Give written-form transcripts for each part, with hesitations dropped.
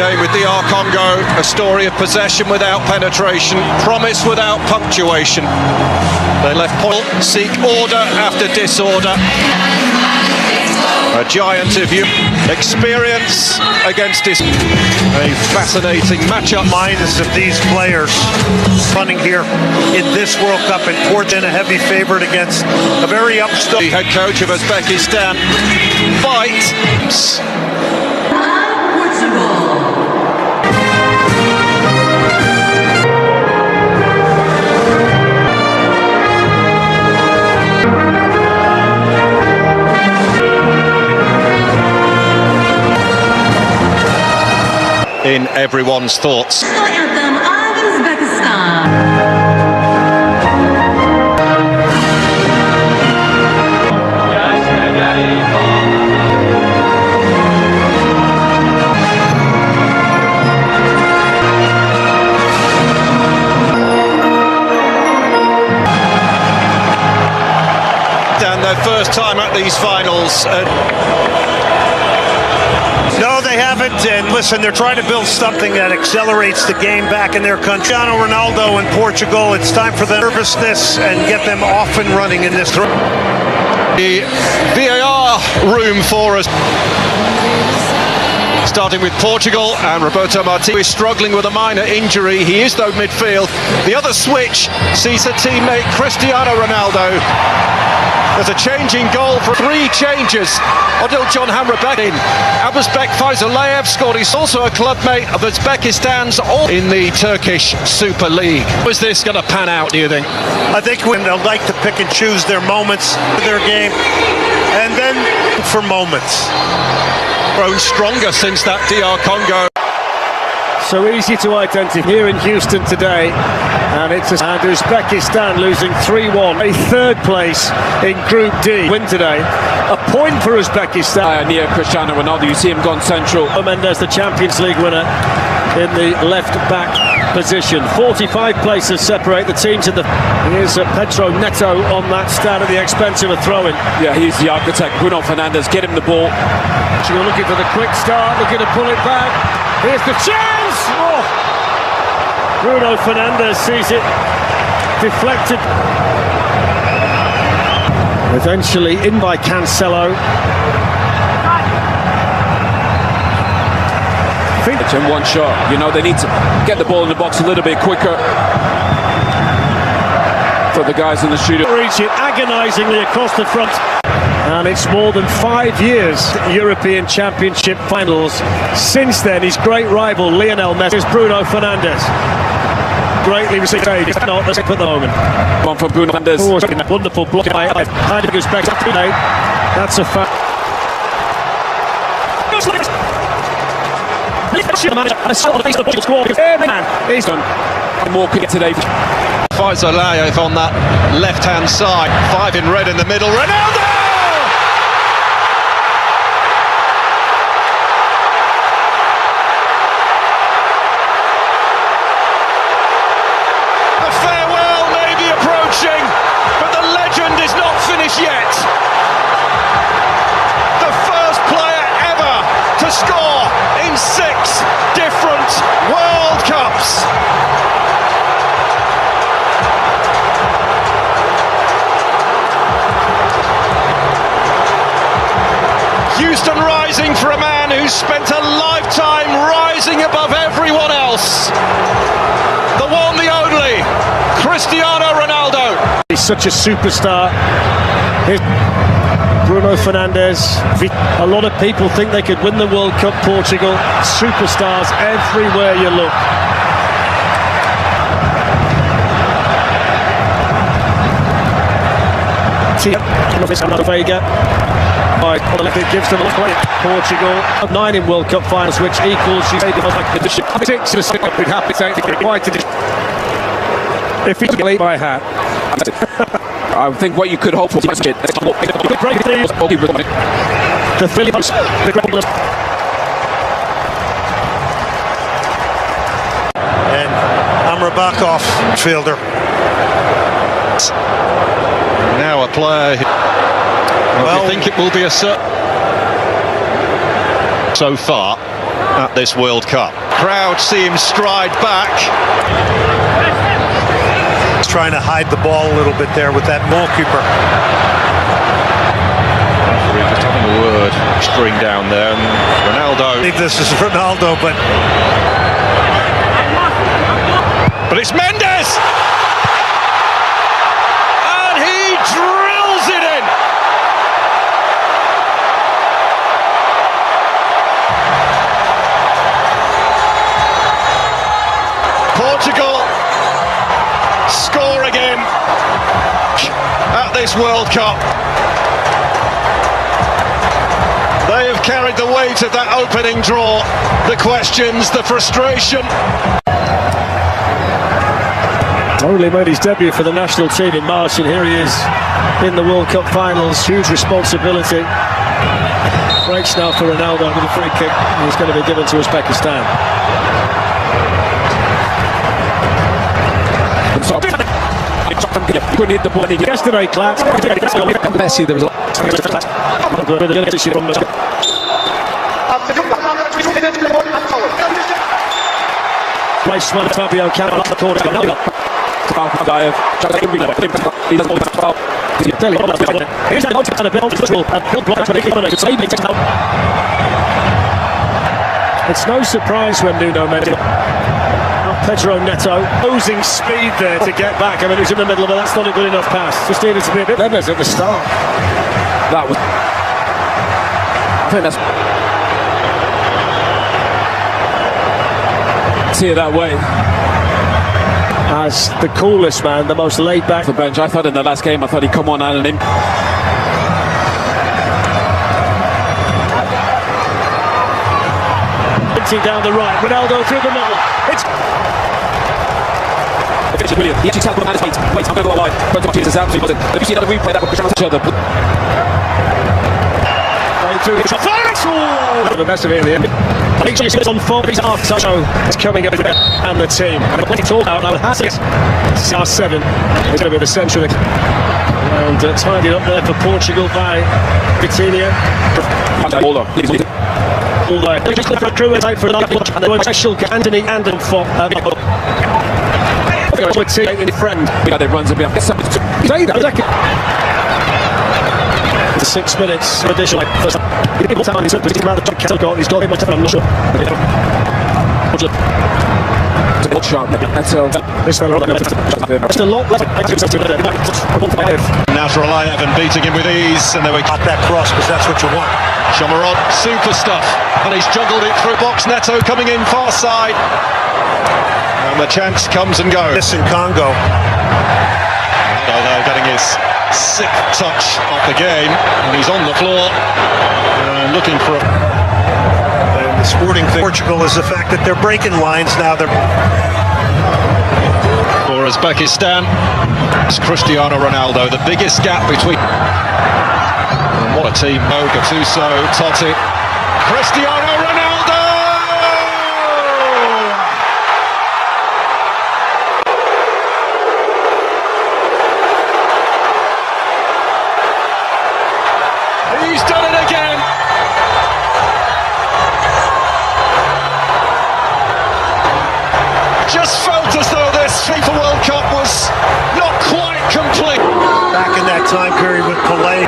Game with DR Congo, a story of possession without penetration, promise without punctuation. They left point, seek order after disorder. A giant of you, experience against this. A fascinating matchup. Minds of these players running here in this World Cup, and Portugal a heavy favorite against a very upstart. The head coach of Uzbekistan. Fight. In everyone's thoughts. Anthem of Uzbekistan. And their first time at these finals. No, they haven't, and listen, they're trying to build something that accelerates the game back in their country. Cristiano Ronaldo in Portugal, it's time for the nervousness and get them off and running in this. The VAR room for us. Starting with Portugal, and Roberto Martinez is struggling with a minor injury. He is though midfield. The other switch sees a teammate Cristiano Ronaldo. There's a change in goal for 3 changes. Odil John Hamrabek in. Abuzbek Faizullayev scored. He's also a clubmate of Uzbekistan's in the Turkish Super League. How is this going to pan out, do you think? I think when they'll like to pick and choose their moments of their game, and then for moments. Grown stronger since that DR Congo. So easy to identify here in Houston today, and it's Uzbekistan losing 3-1, a third place in Group D. Win today, a point for Uzbekistan. Near Cristiano Ronaldo, you see him gone central. Mendes, the Champions League winner, in the left back position. 45 places separate the teams in the. Here's Pedro Neto on that stand at the expense of a throw-in. Yeah, he's the architect. Bruno Fernandes, get him the ball. So you're looking for the quick start, looking to pull it back. Here's the chance! Oh. Bruno Fernandes sees it deflected. Eventually in by Cancelo. It's in one shot. You know, they need to get the ball in the box a little bit quicker for the guys in the shooter. Reach it agonisingly across the front. And it's more than 5 years European Championship finals. Since then, his great rival Lionel Messi is Bruno Fernandes. Greatly received. Not the at the moment. One from Bruno Fernandes. Oh, wonderful block by Uzbekistan. That's a fact. He's done more cricket today. Faizullayev on that left-hand side. 5 in red in the middle. Ronaldo! A farewell may be approaching, but the legend is not finished yet. The first player ever to score in 6 different World Cups. Houston rising for a man who's spent a lifetime rising above everyone else. The one, the only, Cristiano Ronaldo. He's such a superstar. Here's Bruno Fernandes. A lot of people think they could win the World Cup, Portugal. Superstars everywhere you look. Vega. It gives them Portugal 9 in World Cup finals, which equals you. If he's late by hat. I think what you could hope for is the Philippines. And Amrabatov, fielder. Now a player who, well, I think it will be a so far. at this World Cup. Crowd see him stride back. He's trying to hide the ball a little bit there with that goalkeeper. Just having a word, string down there, and Ronaldo. I think this is Ronaldo, but it's Mendes! And he drills it in! Portugal score again at this World Cup. They have carried the weight of that opening draw, the questions, the frustration. Only made his debut for the national team in March, and here he is in the World Cup finals. Huge responsibility. Breaks now for Ronaldo with a free kick. He's going to be given to Uzbekistan. Yesterday, Clark. Messi, there was a lot. Placement, Fabio Cannavaro off the corner. It's no surprise when Nuno Mendes. Pedro Neto losing speed there to get back. I mean, he's in the middle of it. That's not a good enough pass. Just needed to be a bit nervous at the start. That was. I think that's. See it that way. As the coolest man, the most laid back. The bench. I thought in the last game, I thought he'd come on and in. Down the right, Ronaldo through the middle. It's brilliant. He actually tells the man his wait, I'm going to go wide. But the is out, so he wasn't. If you see another replay, that would be each other. Through the best of it in the end. I think it's on 4. He's half so it's coming up and the team. And plenty talk out now. CR7 is going to be the centre. And tidied up there for Portugal by Vitinha. Although crew is out for another punch, and they were special Anthony and for team friend. Yeah, it runs a bit. It's 6 minutes additional. First time he's around the top. He's got him. I'm not sure. Just a lot left. Nasrallah and beating him with ease, and then we got that cross because that's what you want. Shomarod, super stuff, and he's juggled it through box. Neto coming in far side, and the chance comes and goes. This in Congo. Although getting his sick touch of the game, and he's on the floor and looking for a... And the sporting thing Portugal is the fact that they're breaking lines now. For Uzbekistan, it's Cristiano Ronaldo, the biggest gap between... And what a team, Mo, Gattuso, Totti, Cristiano Ronaldo! He's done it again! Just felt as though this FIFA World Cup was not quite complete. Back in that time period with Pelé.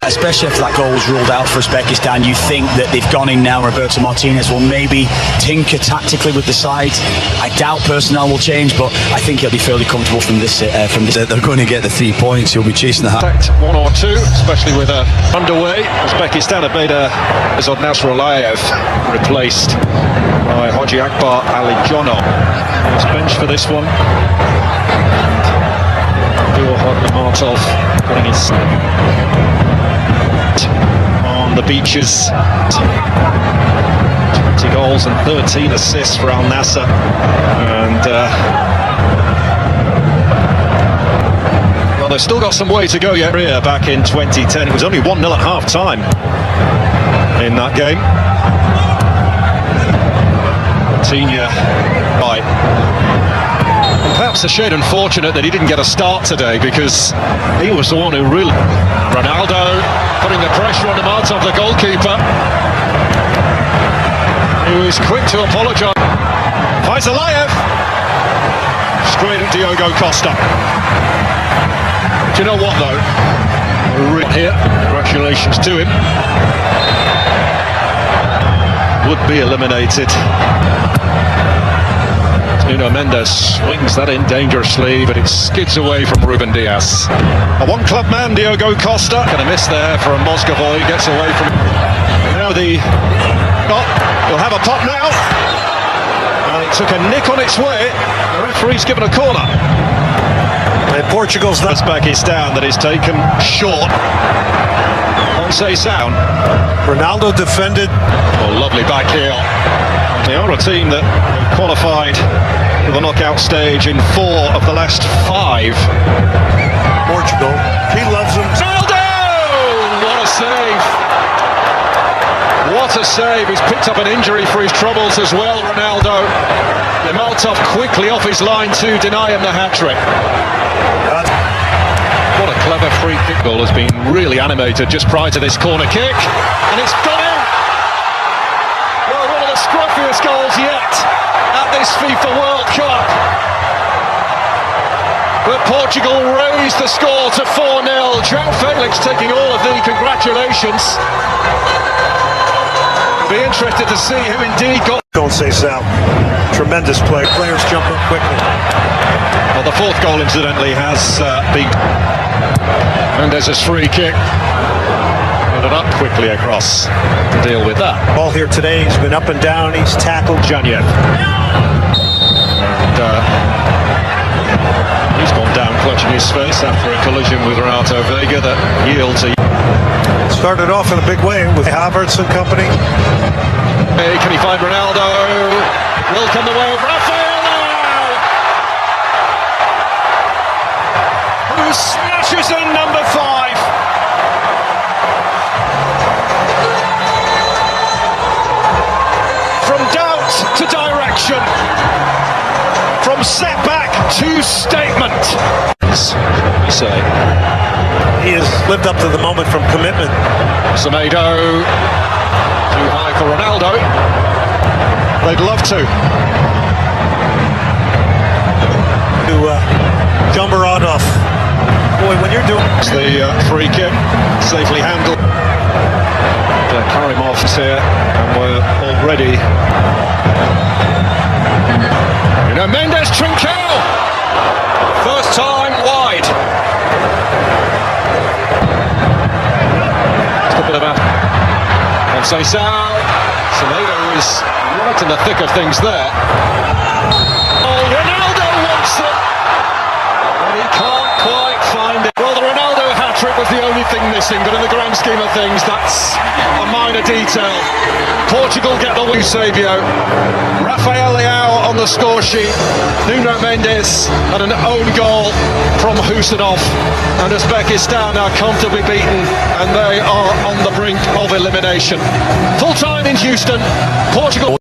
Especially after that goal was ruled out for Uzbekistan, you think that they've gone in now. Roberto Martinez will maybe tinker tactically with the side. I doubt personnel will change, but I think he'll be fairly comfortable from this. They're going to get the 3 points. He'll be chasing the hat. 1 or 2, especially with underway. Uzbekistan have made Azad Nasrallah replaced by Haji Akbar Ali Jono. He's benched for this one. Martov putting his on the beaches. 20 goals and 13 assists for Al Nassr, and well, they've still got some way to go yet. Back in 2010, it was only 1-0 at half time in that game. Vitinha, right. And perhaps a shade unfortunate that he didn't get a start today, because he was the one who really... Ronaldo putting the pressure on Martov, the goalkeeper. who is quick to apologise. Faisalayev, straight at Diogo Costa. Do you know what though? Here, congratulations to him. Would be eliminated. Nuno Mendes swings that in dangerously, but it skids away from Ruben Diaz. A one-club man, Diogo Costa. Gonna miss there for a Moscovoy. Gets away from. Now he'll have a pop now. And it took a nick on its way. The referee's given a corner. And Portugal's Uzbekistan that is taken short. Say sound. Ronaldo defended. Oh, lovely back heel. They are a team that qualified for the knockout stage in 4 of the last 5. Portugal. He loves them. Ronaldo! What a save! What a save. He's picked up an injury for his troubles as well, Ronaldo. Limaltov quickly off his line to deny him the hat-trick. What a clever free kick. Goal has been really animated just prior to this corner kick, and it's gone in. Well, one of the scruffiest goals yet at this FIFA World Cup. But Portugal raised the score to 4-0. João Felix taking all of the congratulations. Be interested to see who indeed got. Don't say Sal. Tremendous play. Players jump up quickly. Well, the 4th goal, incidentally, has been. Mendes' free kick. Put it up quickly across to deal with that. Ball here today. He's been up and down. He's tackled. Janjev. And he's gone down clutching his face after a collision with Renato Vega that yields a. Started off in a big way with Havertz and company. Hey, can he find Ronaldo? Will come the way of Rafael now! Who smashes in number 5. From doubt to direction. From setback to statement. You say. He has lived up to the moment from commitment. Semedo. Too high for Ronaldo. They'd love to. Jumberadov. Boy, when you're doing. It's the free kick. Safely handled. Karimov's here. And we're already. Mendes Trincao. First time wide. Just a bit of a. And Semedo is right in the thick of things there. Oh, Ronaldo wants it. And he can't quite find it. Well, the Ronaldo hat-trick was the only thing missing, but in the grand scheme of things, that's a minor detail. Portugal get the win. Eusebio. Rafael Leao on the score sheet. Nuno Mendes and an own goal from Husanov. And Uzbekistan are comfortably beaten, and they are on the brink of elimination. Full time in Houston. Portugal.